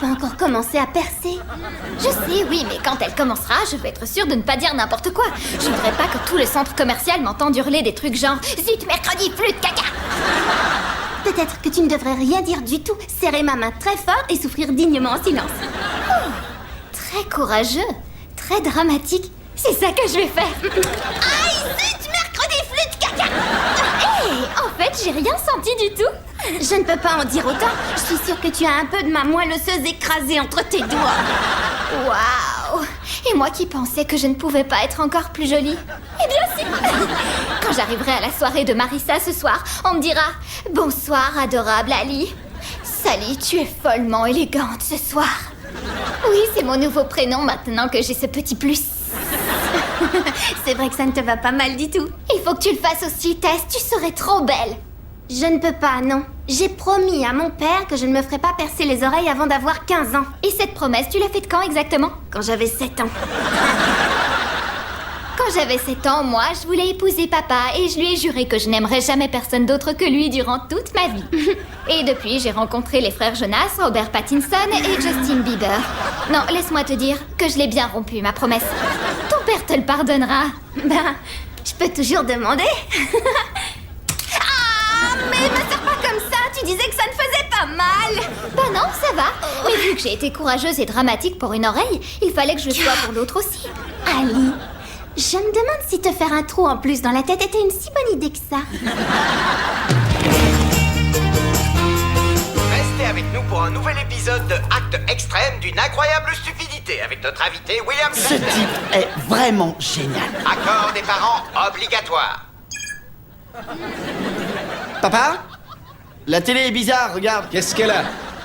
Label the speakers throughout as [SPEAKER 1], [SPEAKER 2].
[SPEAKER 1] encore commencé à percer.
[SPEAKER 2] Je sais, oui, mais quand elle commencera, je veux être sûre de ne pas dire n'importe quoi. Je voudrais pas que tout le centre commercial m'entende hurler des trucs genre « Zut, mercredi, flûte, caca !»
[SPEAKER 1] Peut-être que tu ne devrais rien dire du tout, serrer ma main très fort et souffrir dignement en silence.
[SPEAKER 2] Très courageux, très dramatique. C'est ça que je vais faire. Aïe, zut, mercredi, flûte, caca ! Hé, en fait, j'ai rien senti du tout.
[SPEAKER 1] Je ne peux pas en dire autant. Je suis sûre que tu as un peu de ma moelle osseuse écrasée entre tes doigts.
[SPEAKER 2] Waouh! Et moi qui pensais que je ne pouvais pas être encore plus jolie. Eh bien si! Quand j'arriverai à la soirée de Marissa ce soir, on me dira « Bonsoir, adorable Ali. Sally, tu es follement élégante ce soir. » Oui, c'est mon nouveau prénom maintenant que j'ai ce petit plus.
[SPEAKER 1] C'est vrai que ça ne te va pas mal du tout.
[SPEAKER 2] Il faut que tu le fasses aussi, Tess. Tu serais trop belle.
[SPEAKER 1] Je ne peux pas, non. J'ai promis à mon père que je ne me ferais pas percer les oreilles avant d'avoir 15 ans.
[SPEAKER 2] Et cette promesse, tu l'as faite quand exactement?
[SPEAKER 1] Quand j'avais 7 ans.
[SPEAKER 2] Quand j'avais 7 ans, moi, je voulais épouser papa et je lui ai juré que je n'aimerais jamais personne d'autre que lui durant toute ma vie. Et depuis, j'ai rencontré les frères Jonas, Robert Pattinson et Justin Bieber. Non, laisse-moi te dire que je l'ai bien rompu, ma promesse. Ton père te le pardonnera.
[SPEAKER 1] Ben, je peux toujours demander.
[SPEAKER 2] Mais me sers pas comme ça, tu disais que ça ne faisait pas mal. Bah non, ça va. Mais vu que j'ai été courageuse et dramatique pour une oreille, il fallait que je le sois pour l'autre aussi.
[SPEAKER 1] Ali, je me demande si te faire un trou en plus dans la tête était une si bonne idée que ça.
[SPEAKER 3] Restez avec nous pour un nouvel épisode de Acte extrême d'une incroyable stupidité avec notre invité William
[SPEAKER 4] Ce type est vraiment génial.
[SPEAKER 3] Accord des parents obligatoire.
[SPEAKER 4] Papa? La télé est bizarre, regarde.
[SPEAKER 5] Qu'est-ce qu'elle a?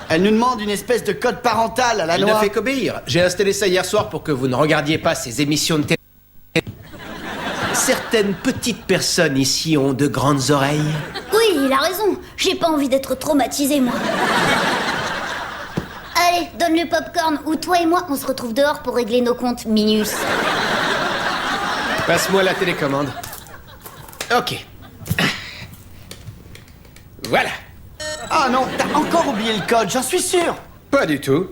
[SPEAKER 4] Elle nous demande une espèce de code parental à la
[SPEAKER 5] Elle ne
[SPEAKER 4] noix.
[SPEAKER 5] fait qu'obéir. J'ai installé ça hier soir pour que vous ne regardiez pas ces émissions de télé. Certaines petites personnes ici ont de grandes oreilles.
[SPEAKER 2] Oui, il a raison. J'ai pas envie d'être traumatisée, moi. Allez, donne le popcorn ou toi et moi, on se retrouve dehors pour régler nos comptes, Minus.
[SPEAKER 5] Passe-moi la télécommande. Ok. Voilà.
[SPEAKER 4] Ah non, t'as encore oublié le code, j'en suis sûr.
[SPEAKER 5] Pas du tout.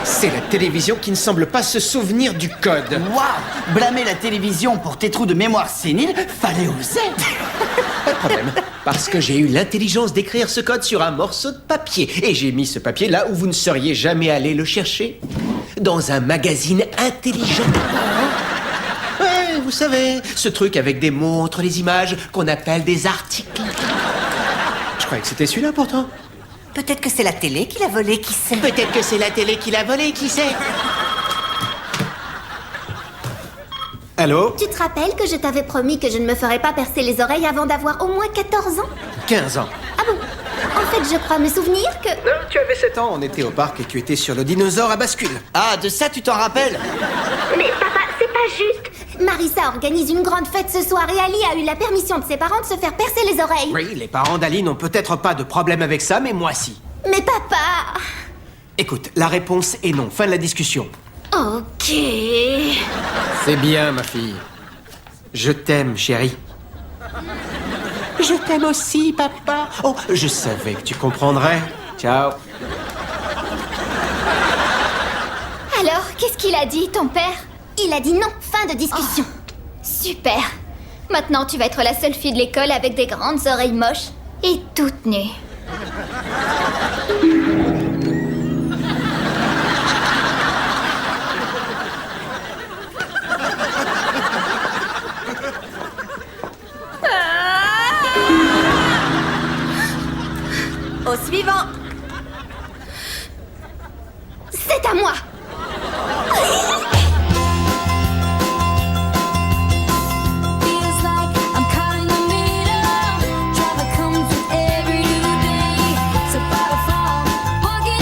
[SPEAKER 5] C'est la télévision qui ne semble pas se souvenir du code.
[SPEAKER 4] Waouh! Blâmer la télévision pour tes trous de mémoire sénile, fallait oser.
[SPEAKER 5] Pas de problème. Parce que j'ai eu l'intelligence d'écrire ce code sur un morceau de papier. Et j'ai mis ce papier là où vous ne seriez jamais allé le chercher. Dans un magazine intelligent. Ouais, vous savez, ce truc avec des mots entre les images qu'on appelle des articles. Je croyais que c'était celui-là pourtant.
[SPEAKER 6] Peut-être que c'est la télé qui l'a volé, qui sait?
[SPEAKER 5] Peut-être que c'est la télé qui l'a volé, qui sait? Allô?
[SPEAKER 1] Tu te rappelles que je t'avais promis que je ne me ferais pas percer les oreilles avant d'avoir au moins 14 ans?
[SPEAKER 5] 15 ans.
[SPEAKER 1] Ah bon? En fait, je crois me souvenir que...
[SPEAKER 5] Non, tu avais 7 ans, on était au parc et tu étais sur le dinosaure à bascule.
[SPEAKER 4] Ah, de ça tu t'en rappelles?
[SPEAKER 1] Mais papa, c'est pas juste. Marissa organise une grande fête ce soir et Ali a eu la permission de ses parents de se faire percer les oreilles.
[SPEAKER 5] Oui, les parents d'Ali n'ont peut-être pas de problème avec ça, mais moi si.
[SPEAKER 1] Mais papa...
[SPEAKER 5] Écoute, la réponse est non. Fin de la discussion.
[SPEAKER 1] Ok...
[SPEAKER 5] C'est bien, ma fille. Je t'aime, chérie. Je t'aime aussi, papa. Oh, je savais que tu comprendrais. Ciao.
[SPEAKER 2] Alors, qu'est-ce qu'il a dit, ton père?
[SPEAKER 1] Il a dit non, fin de discussion.
[SPEAKER 2] Super. Maintenant, tu vas être la seule fille de l'école avec des grandes oreilles moches et toute nue.
[SPEAKER 6] Au suivant.
[SPEAKER 1] C'est à moi.
[SPEAKER 7] Feels like I'm caught in the middle. Traffic comes with every new day. So far from walking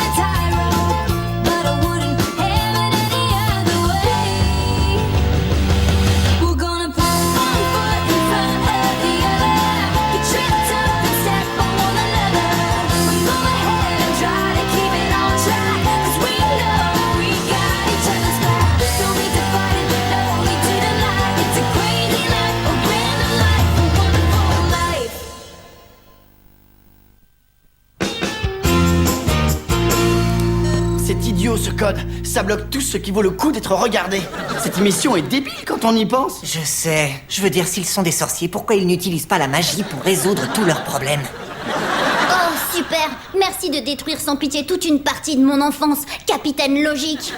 [SPEAKER 4] code. Ça bloque tout ce qui vaut le coup d'être regardé. Cette émission est débile quand on y pense.
[SPEAKER 6] Je sais. Je veux dire, s'ils sont des sorciers, pourquoi ils n'utilisent pas la magie pour résoudre tous leurs problèmes?
[SPEAKER 1] Oh, super. Merci de détruire sans pitié toute une partie de mon enfance, capitaine logique.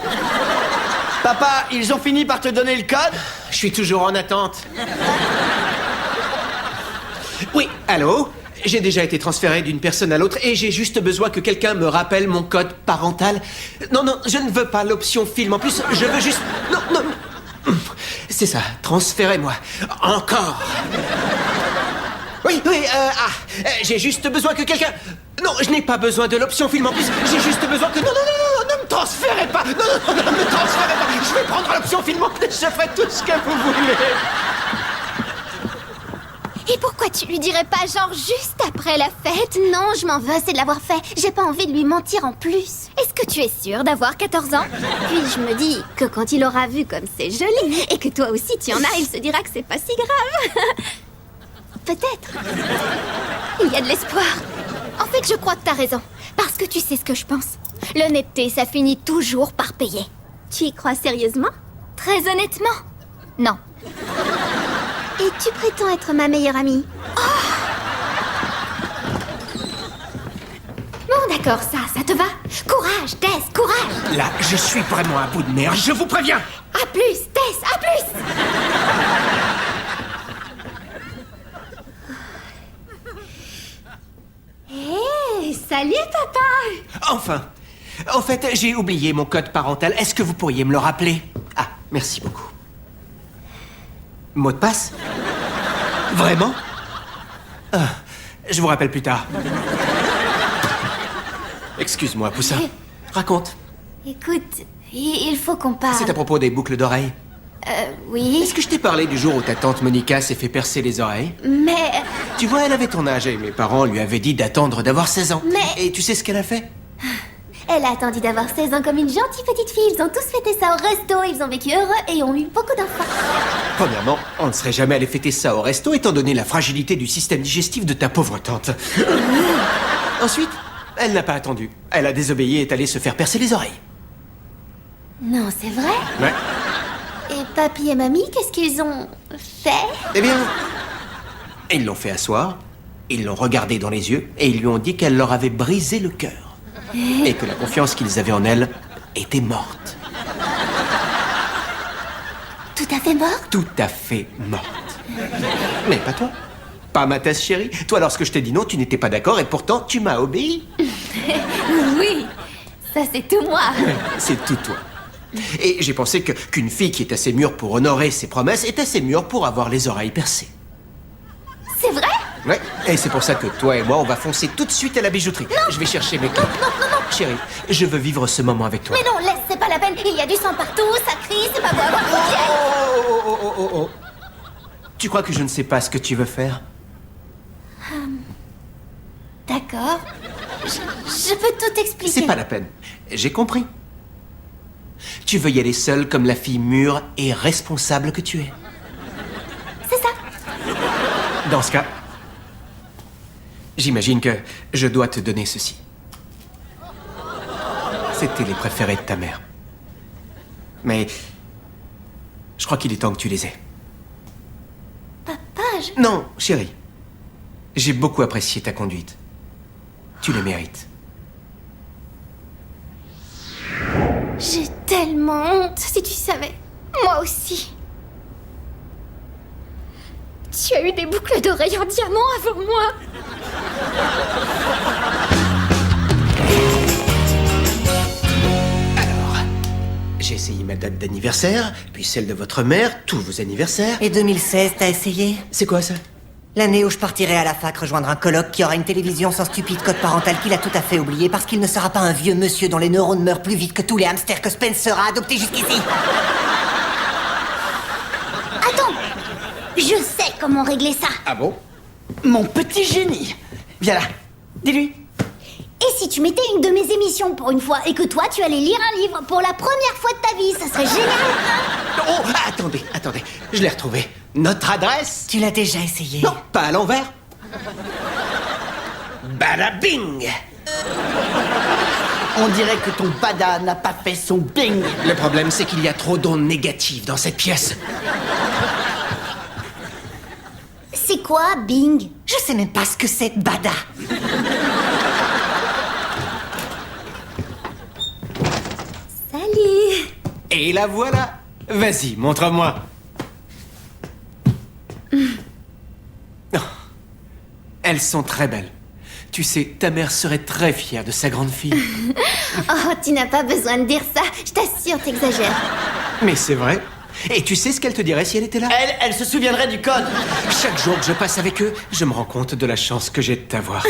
[SPEAKER 4] Papa, ils ont fini par te donner le code?
[SPEAKER 5] Je suis toujours en attente. Oui, allô? J'ai déjà été transféré d'une personne à l'autre et j'ai juste besoin que quelqu'un me rappelle mon code parental. Non, je ne veux pas l'option film. En plus, je veux juste... Non. C'est ça, transférez-moi. Encore. Oui, j'ai juste besoin que quelqu'un... Non, je n'ai pas besoin de l'option film. En plus, j'ai juste besoin que... Non, ne me transférez pas. Non, ne me transférez pas. Je vais prendre l'option film. En plus, je ferai tout ce que vous voulez.
[SPEAKER 2] Et pourquoi tu lui dirais pas genre juste après la fête?
[SPEAKER 1] Non, je m'en veux, c'est de l'avoir fait. J'ai pas envie de lui mentir en plus.
[SPEAKER 2] Est-ce que tu es sûre d'avoir 14 ans?
[SPEAKER 1] Puis je me dis que quand il aura vu comme c'est joli, et que toi aussi tu en as, il se dira que c'est pas si grave. Peut-être.
[SPEAKER 2] Il y a de l'espoir. En fait, je crois que t'as raison. Parce que tu sais ce que je pense. L'honnêteté, ça finit toujours par payer.
[SPEAKER 1] Tu y crois sérieusement?
[SPEAKER 2] Très honnêtement, non.
[SPEAKER 1] Et tu prétends être ma meilleure amie?
[SPEAKER 2] Bon, d'accord, ça te va? Courage, Tess, courage!
[SPEAKER 5] Là, je suis vraiment à bout de nerfs, je vous préviens.
[SPEAKER 2] À plus, Tess, à plus!
[SPEAKER 1] Hé, salut papa!
[SPEAKER 5] Enfin, en fait, j'ai oublié mon code parental. Est-ce que vous pourriez me le rappeler? Ah, merci beaucoup. Mot de passe? Vraiment? Je vous rappelle plus tard. Excuse-moi, Poussin. Raconte.
[SPEAKER 1] Écoute, il faut qu'on parle.
[SPEAKER 5] C'est à propos des boucles d'oreilles.
[SPEAKER 1] Oui,
[SPEAKER 5] Est-ce que je t'ai parlé du jour où ta tante Monica s'est fait percer les oreilles?
[SPEAKER 1] mais...
[SPEAKER 5] Tu vois, elle avait ton âge et mes parents lui avaient dit d'attendre d'avoir 16 ans.
[SPEAKER 1] Mais-
[SPEAKER 5] Et tu sais ce qu'elle a fait?
[SPEAKER 1] Elle a attendu d'avoir 16 ans comme une gentille petite fille. Ils ont tous fêté ça au resto, ils ont vécu heureux et ont eu beaucoup d'enfants.
[SPEAKER 5] Premièrement, on ne serait jamais allé fêter ça au resto étant donné la fragilité du système digestif de ta pauvre tante. Ensuite, elle n'a pas attendu. Elle a désobéi et est allée se faire percer les oreilles.
[SPEAKER 1] Non, c'est vrai?
[SPEAKER 5] Ouais.
[SPEAKER 1] Et papy et mamie, qu'est-ce qu'ils ont fait?
[SPEAKER 5] Eh bien, ils l'ont fait asseoir, ils l'ont regardé dans les yeux et ils lui ont dit qu'elle leur avait brisé le cœur. Et que la confiance qu'ils avaient en elle était morte.
[SPEAKER 1] Tout à fait mort?
[SPEAKER 5] Tout à fait morte. Mais pas toi. Pas ma Tess chérie. Toi, lorsque je t'ai dit non, tu n'étais pas d'accord et pourtant tu m'as obéi.
[SPEAKER 1] Oui, ça c'est tout moi.
[SPEAKER 5] C'est tout toi. Et j'ai pensé qu'une fille qui est assez mûre pour honorer ses promesses est assez mûre pour avoir les oreilles percées.
[SPEAKER 1] C'est vrai?
[SPEAKER 5] Ouais, et c'est pour ça que toi et moi, on va foncer tout de suite à la bijouterie. Je vais chercher mes clés. Non. Chérie, je veux vivre ce moment avec toi.
[SPEAKER 1] Mais non, laisse, c'est pas la peine. Il y a du sang partout, ça crie, c'est pas beau à voir.
[SPEAKER 5] Oh. Tu crois que je ne sais pas ce que tu veux faire?
[SPEAKER 1] D'accord. Je peux tout expliquer.
[SPEAKER 5] C'est pas la peine. J'ai compris. Tu veux y aller seule comme la fille mûre et responsable que tu es.
[SPEAKER 1] C'est ça.
[SPEAKER 5] Dans ce cas, j'imagine que je dois te donner ceci. C'était les préférés de ta mère. Mais je crois qu'il est temps que tu les aies.
[SPEAKER 1] Papa,
[SPEAKER 5] Non, chérie. J'ai beaucoup apprécié ta conduite. Tu les mérites.
[SPEAKER 1] j'ai tellement honte, si tu savais.
[SPEAKER 2] Moi aussi. Tu as eu des boucles d'oreilles en diamant avant moi.
[SPEAKER 5] J'ai essayé ma date d'anniversaire, puis celle de votre mère, tous vos anniversaires.
[SPEAKER 6] Et 2016, t'as essayé?
[SPEAKER 5] C'est quoi ça?
[SPEAKER 6] L'année où je partirai à la fac rejoindre un coloc qui aura une télévision sans stupide code parental qu'il a tout à fait oublié parce qu'il ne sera pas un vieux monsieur dont les neurones meurent plus vite que tous les hamsters que Spencer a adoptés jusqu'ici.
[SPEAKER 1] Attends, je sais comment régler ça.
[SPEAKER 5] Ah bon?
[SPEAKER 4] Mon petit génie. Viens là, dis-lui.
[SPEAKER 1] Et si tu mettais une de mes émissions pour une fois et que toi tu allais lire un livre pour la première fois de ta vie, ça serait génial.
[SPEAKER 5] Oh, attendez, je l'ai retrouvé. Notre adresse?
[SPEAKER 6] Tu l'as déjà essayé?
[SPEAKER 5] Non, pas à l'envers. Bada bing!
[SPEAKER 4] On dirait que ton bada n'a pas fait son bing.
[SPEAKER 5] Le problème, c'est qu'il y a trop d'ondes négatives dans cette pièce.
[SPEAKER 1] C'est quoi, Bing?
[SPEAKER 6] Je sais même pas ce que c'est, bada.
[SPEAKER 1] Salut.
[SPEAKER 5] Et la voilà. Vas-y, montre-moi. Oh. Elles sont très belles. Tu sais, ta mère serait très fière de sa grande fille.
[SPEAKER 1] Oh, tu n'as pas besoin de dire ça. Je t'assure, t'exagères.
[SPEAKER 5] Mais c'est vrai. Et tu sais ce qu'elle te dirait si elle était là?
[SPEAKER 4] Elle se souviendrait du code.
[SPEAKER 5] Chaque jour que je passe avec eux, je me rends compte de la chance que j'ai de t'avoir.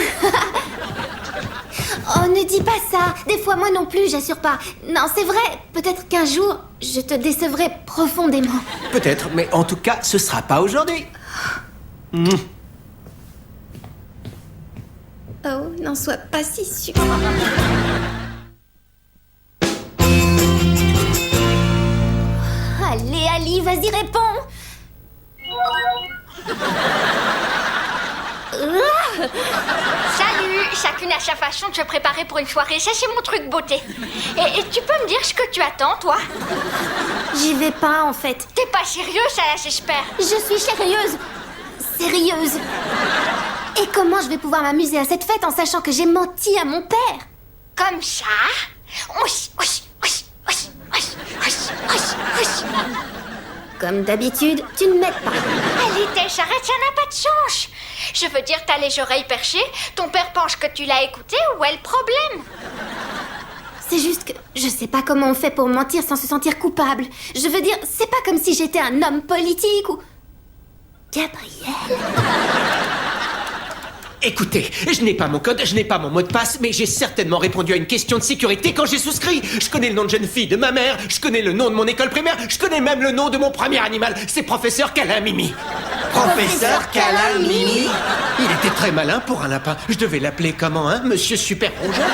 [SPEAKER 1] Oh, ne dis pas ça. Des fois, moi non plus, j'assure pas. Non, c'est vrai. Peut-être qu'un jour, je te décevrai profondément.
[SPEAKER 5] Peut-être, mais en tout cas, ce sera pas aujourd'hui.
[SPEAKER 1] Oh, n'en sois pas si sûr. Allez, Ali, vas-y, réponds.
[SPEAKER 2] Salut, chacune à sa façon de se préparer pour une soirée, ça c'est mon truc beauté. Et tu peux me dire ce que tu attends, toi?
[SPEAKER 1] J'y vais pas, en fait.
[SPEAKER 2] T'es pas sérieux, ça là, j'espère.
[SPEAKER 1] Je suis sérieuse. Sérieuse. Et comment je vais pouvoir m'amuser à cette fête en sachant que j'ai menti à mon père?
[SPEAKER 2] Comme ça? Ouch, ouch, ouch, ouch, ouch, ouch, ouch, ouch.
[SPEAKER 1] Comme d'habitude, tu ne m'aides pas.
[SPEAKER 2] Allez, Tess, arrête, ça n'a pas de sens. Je veux dire, t'as les oreilles perchées, ton père pense que tu l'as écouté, où est le problème?
[SPEAKER 1] C'est juste que je sais pas comment on fait pour mentir sans se sentir coupable. Je veux dire, c'est pas comme si j'étais un homme politique ou... Gabriel.
[SPEAKER 5] Écoutez, je n'ai pas mon code, je n'ai pas mon mot de passe, mais j'ai certainement répondu à une question de sécurité quand j'ai souscrit. Je connais le nom de jeune fille de ma mère, je connais le nom de mon école primaire, je connais même le nom de mon premier animal. C'est professeur Câlin Mimi.
[SPEAKER 4] Professeur Câlin Mimi.
[SPEAKER 5] Il était très malin pour un lapin. Je devais l'appeler comment, hein, Monsieur Super Rongeur?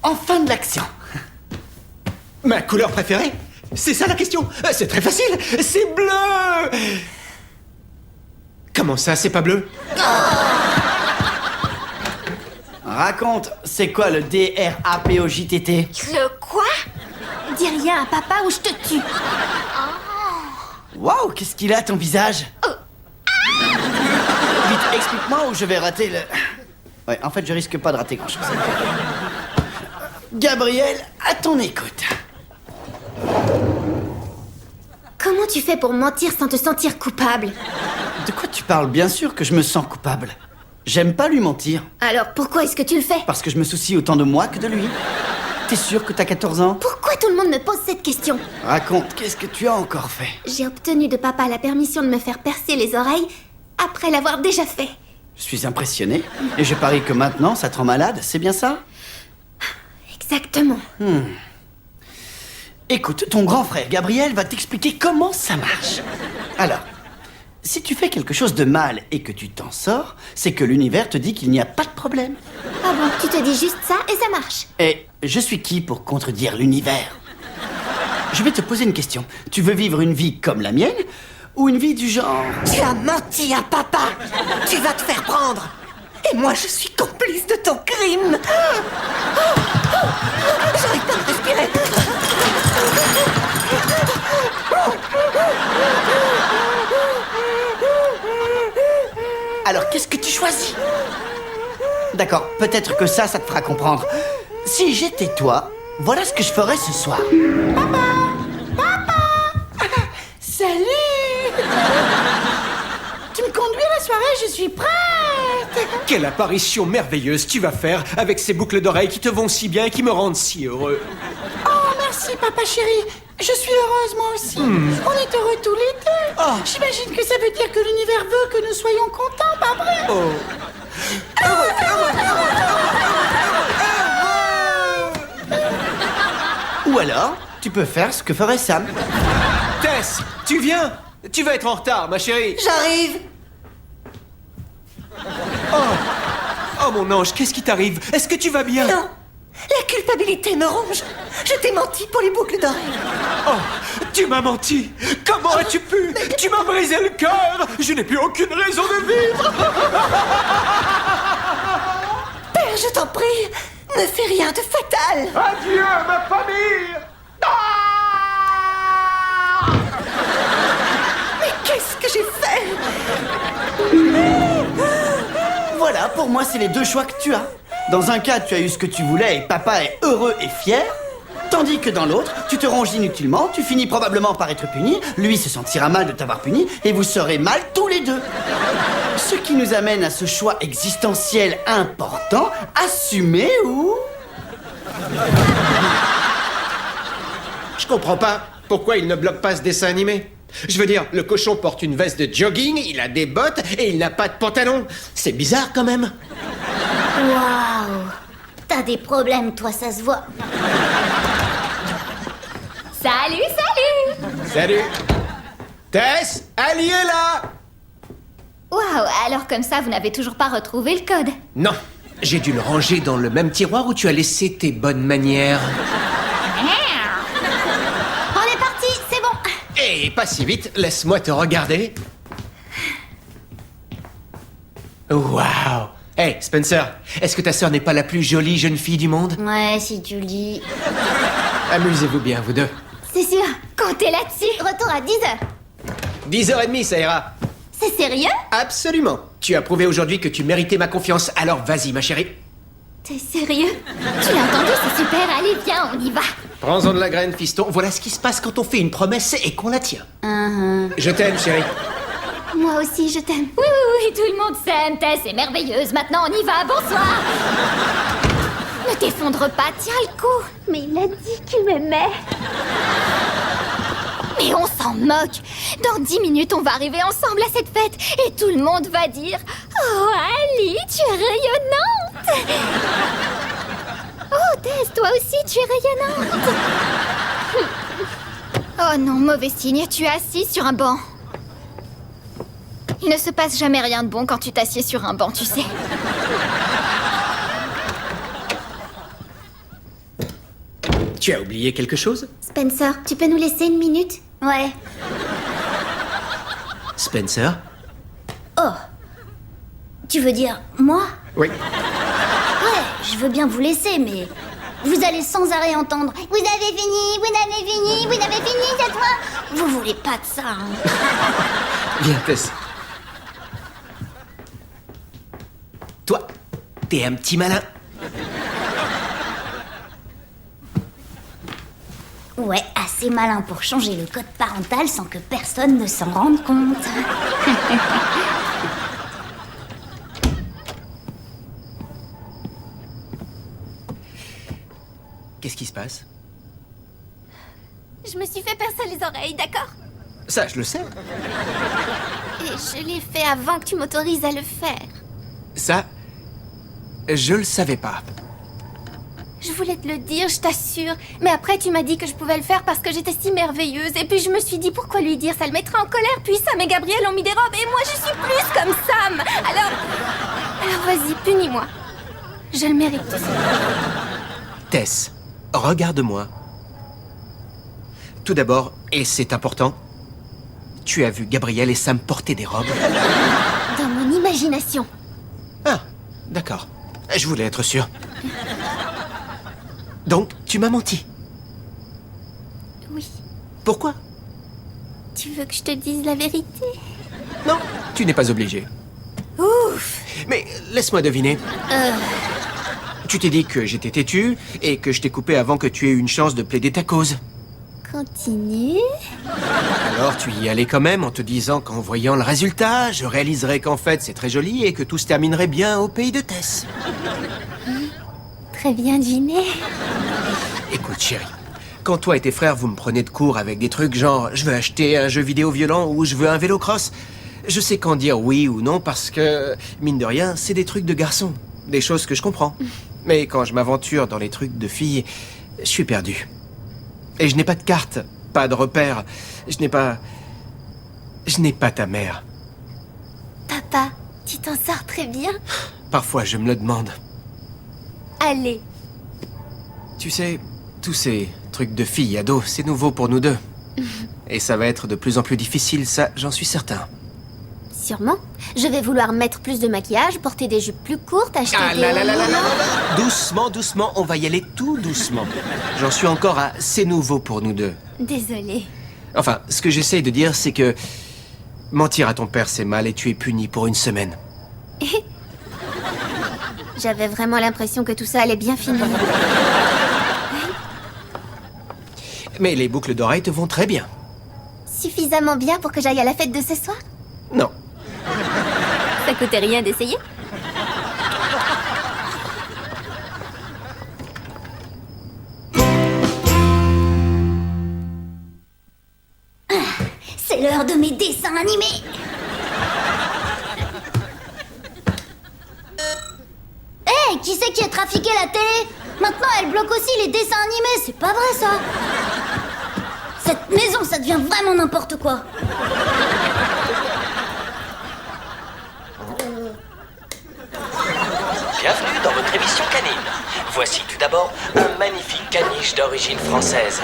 [SPEAKER 4] En fin de l'action.
[SPEAKER 5] Ma couleur préférée? C'est ça la question? C'est très facile, c'est bleu! Comment ça, c'est pas bleu?
[SPEAKER 4] Raconte, c'est quoi le DRAPOJTT?
[SPEAKER 2] Le quoi?
[SPEAKER 1] Dis rien à papa ou je te tue.
[SPEAKER 4] Waouh, qu'est-ce qu'il a ton visage? Vite, explique-moi ou je vais rater le... Ouais, en fait, je risque pas de rater grand-chose. Gabriel, à ton écoute.
[SPEAKER 1] Comment tu fais pour mentir sans te sentir coupable?
[SPEAKER 4] De quoi tu parles? Bien sûr que je me sens coupable. J'aime pas lui mentir,
[SPEAKER 1] Alors pourquoi est-ce que tu le fais?
[SPEAKER 4] parce que je me soucie autant de moi que de lui. T'es sûr que t'as 14 ans?
[SPEAKER 1] Pourquoi tout le monde me pose cette question?
[SPEAKER 4] Raconte, qu'est-ce que tu as encore fait?
[SPEAKER 1] J'ai obtenu de papa la permission de me faire percer les oreilles après l'avoir déjà fait.
[SPEAKER 4] Je suis impressionné, et je parie que maintenant ça te rend malade, c'est bien ça?
[SPEAKER 1] Exactement.
[SPEAKER 4] Écoute, ton grand frère Gabriel va t'expliquer comment ça marche. Alors, si tu fais quelque chose de mal et que tu t'en sors, c'est que l'univers te dit qu'il n'y a pas de problème.
[SPEAKER 1] Ah bon, tu te dis juste ça et ça marche.
[SPEAKER 4] Et je suis qui pour contredire l'univers? Je vais te poser une question. Tu veux vivre une vie comme la mienne ou une vie du genre...
[SPEAKER 6] Tu as menti à papa. Tu vas te faire prendre. Et moi, je suis complice de ton crime. J'arrive pas à respirer.
[SPEAKER 4] Alors, qu'est-ce que tu choisis? D'accord, peut-être que ça te fera comprendre. Si j'étais toi, voilà ce que je ferais ce soir. Salut! Tu me conduis à la soirée, je suis prête!
[SPEAKER 5] Quelle apparition merveilleuse tu vas faire avec ces boucles d'oreilles qui te vont si bien et qui me rendent si heureux.
[SPEAKER 4] Oh, merci, papa chéri. Je suis heureuse, moi aussi. On est heureux tous les deux.
[SPEAKER 5] Oh.
[SPEAKER 4] J'imagine que ça veut dire que l'univers veut que nous soyons contents, pas vrai?
[SPEAKER 5] Oh.
[SPEAKER 4] Ou alors, tu peux faire ce que ferait Sam.
[SPEAKER 5] Tess, tu viens? Tu vas être en retard, ma chérie.
[SPEAKER 6] J'arrive.
[SPEAKER 5] Oh mon ange, qu'est-ce qui t'arrive? Est-ce que tu vas bien?
[SPEAKER 6] Non. La culpabilité me ronge. Je t'ai menti pour les boucles d'oreilles.
[SPEAKER 5] Oh, tu m'as menti. Comment as-tu pu? Tu m'as brisé le cœur. Je n'ai plus aucune raison de vivre.
[SPEAKER 6] Père, je t'en prie, ne fais rien de fatal.
[SPEAKER 5] Adieu, ma famille!
[SPEAKER 6] Qu'est-ce que j'ai fait?
[SPEAKER 4] Voilà, pour moi, c'est les deux choix que tu as. Dans un cas, tu as eu ce que tu voulais et papa est heureux et fier. Tandis que dans l'autre, tu te ranges inutilement, tu finis probablement par être puni, lui se sentira mal de t'avoir puni, et vous serez mal tous les deux. Ce qui nous amène à ce choix existentiel important, assumer ou...
[SPEAKER 5] Je comprends pas pourquoi il ne bloque pas ce dessin animé. Je veux dire, le cochon porte une veste de jogging, il a des bottes et il n'a pas de pantalon. C'est bizarre quand même.
[SPEAKER 1] Waouh. T'as des problèmes, toi, ça se voit.
[SPEAKER 2] Salut, salut!
[SPEAKER 5] Salut. Tess, Ali est là.
[SPEAKER 2] Waouh, alors comme ça, vous n'avez toujours pas retrouvé le code.
[SPEAKER 5] Non, j'ai dû le ranger dans le même tiroir où tu as laissé tes bonnes manières.
[SPEAKER 1] On est parti, c'est bon.
[SPEAKER 5] Et pas si vite, laisse-moi te regarder. Waouh. Hey, Spencer, est-ce que ta sœur n'est pas la plus jolie jeune fille du monde?
[SPEAKER 1] Ouais, si tu le dis.
[SPEAKER 5] Amusez-vous bien, vous deux.
[SPEAKER 1] C'est sûr.
[SPEAKER 2] Comptez là-dessus.
[SPEAKER 1] Retour à 10h.
[SPEAKER 5] 10h30, ça ira.
[SPEAKER 1] C'est sérieux?
[SPEAKER 5] Absolument. Tu as prouvé aujourd'hui que tu méritais ma confiance, alors vas-y, ma chérie.
[SPEAKER 1] T'es sérieux?
[SPEAKER 2] Tu l'as entendu, c'est super. Allez, viens, on y va.
[SPEAKER 5] Prends-en de la graine, fiston. Voilà ce qui se passe quand on fait une promesse et qu'on la tient. Je t'aime, chérie.
[SPEAKER 1] Moi aussi, je t'aime.
[SPEAKER 2] Oui, oui, oui, tout le monde s'aime. Tess est merveilleuse. Maintenant, on y va. Bonsoir. Ne t'effondre pas. Tiens le coup.
[SPEAKER 1] Mais il a dit qu'il m'aimait.
[SPEAKER 2] Mais on s'en moque. Dans 10 minutes, on va arriver ensemble à cette fête. Et tout le monde va dire « Oh, Ali, tu es rayonnante !» Oh, Tess, toi aussi, tu es rayonnante. Oh non, mauvais signe. Tu es assis sur un banc. Il ne se passe jamais rien de bon quand tu t'assieds sur un banc, tu sais.
[SPEAKER 5] Tu as oublié quelque chose?
[SPEAKER 1] Spencer, tu peux nous laisser une minute? Ouais.
[SPEAKER 5] Spencer?
[SPEAKER 1] Oh. Tu veux dire moi?
[SPEAKER 5] Oui.
[SPEAKER 1] Ouais, je veux bien vous laisser, mais vous allez sans arrêt entendre. Vous avez fini, vous avez fini, vous avez fini cette fois. Vous voulez pas de ça, hein?
[SPEAKER 5] Viens, Tess. Toi, t'es un petit malin.
[SPEAKER 1] Ouais, assez malin pour changer le code parental sans que personne ne s'en rende compte.
[SPEAKER 5] Qu'est-ce qui se passe?
[SPEAKER 1] Je me suis fait percer les oreilles, d'accord?
[SPEAKER 5] Ça, je le sais.
[SPEAKER 1] Et je l'ai fait avant que tu m'autorises à le faire.
[SPEAKER 5] Ça, je le savais pas.
[SPEAKER 1] Je voulais te le dire, je t'assure. Mais après, tu m'as dit que je pouvais le faire parce que j'étais si merveilleuse. Et puis je me suis dit, pourquoi lui dire? Ça le mettrait en colère. Puis Sam et Gabriel ont mis des robes. Et moi, je suis plus comme Sam. Alors vas-y, punis-moi. Je le mérite.
[SPEAKER 5] Tess, regarde-moi. Tout d'abord, et c'est important, tu as vu Gabriel et Sam porter des robes.
[SPEAKER 1] Dans mon imagination.
[SPEAKER 5] Ah, d'accord. Je voulais être sûr. Donc, tu m'as menti.
[SPEAKER 1] Oui.
[SPEAKER 5] Pourquoi?
[SPEAKER 1] Tu veux que je te dise la vérité?
[SPEAKER 5] Non, tu n'es pas obligé.
[SPEAKER 1] Ouf.
[SPEAKER 5] Mais laisse-moi deviner. Tu t'es dit que j'étais têtu et que je t'ai coupé avant que tu aies eu une chance de plaider ta cause.
[SPEAKER 1] Continue.
[SPEAKER 5] Alors tu y allais quand même en te disant qu'en voyant le résultat, je réaliserais qu'en fait c'est très joli et que tout se terminerait bien au pays de Tess.
[SPEAKER 1] Très bien deviné.
[SPEAKER 5] Écoute chérie, quand toi et tes frères vous me prenez de court avec des trucs genre je veux acheter un jeu vidéo violent ou je veux un vélo cross, je sais quand dire oui ou non parce que, mine de rien, c'est des trucs de garçons. Des choses que je comprends. Mais quand je m'aventure dans les trucs de filles, je suis perdu. Et je n'ai pas de carte, pas de repère. Je n'ai pas ta mère.
[SPEAKER 1] Papa, tu t'en sors très bien.
[SPEAKER 5] Parfois, je me le demande.
[SPEAKER 1] Allez.
[SPEAKER 5] Tu sais, tous ces trucs de filles ados, c'est nouveau pour nous deux. Et ça va être de plus en plus difficile, ça, j'en suis certain.
[SPEAKER 1] Sûrement. Je vais vouloir mettre plus de maquillage, porter des jupes plus courtes, acheter
[SPEAKER 5] Ah
[SPEAKER 1] des...
[SPEAKER 5] là là là là là là. Doucement, doucement, on va y aller tout doucement. J'en suis encore à c'est nouveau pour nous deux.
[SPEAKER 1] Désolée.
[SPEAKER 5] Enfin, ce que j'essaye de dire, c'est que mentir à ton père, c'est mal et tu es puni pour une semaine.
[SPEAKER 1] J'avais vraiment l'impression que tout ça allait bien finir.
[SPEAKER 5] Mais les boucles d'oreilles te vont très bien.
[SPEAKER 1] Suffisamment bien pour que j'aille à la fête de ce soir?
[SPEAKER 5] Non.
[SPEAKER 1] Ça coûtait rien d'essayer?
[SPEAKER 2] C'est l'heure de mes dessins animés. Hé, qui c'est qui a trafiqué la télé? Maintenant, elle bloque aussi les dessins animés, c'est pas vrai ça. Cette maison, ça devient vraiment n'importe quoi.
[SPEAKER 8] Bienvenue dans votre émission canine. Voici tout d'abord un magnifique caniche d'origine française.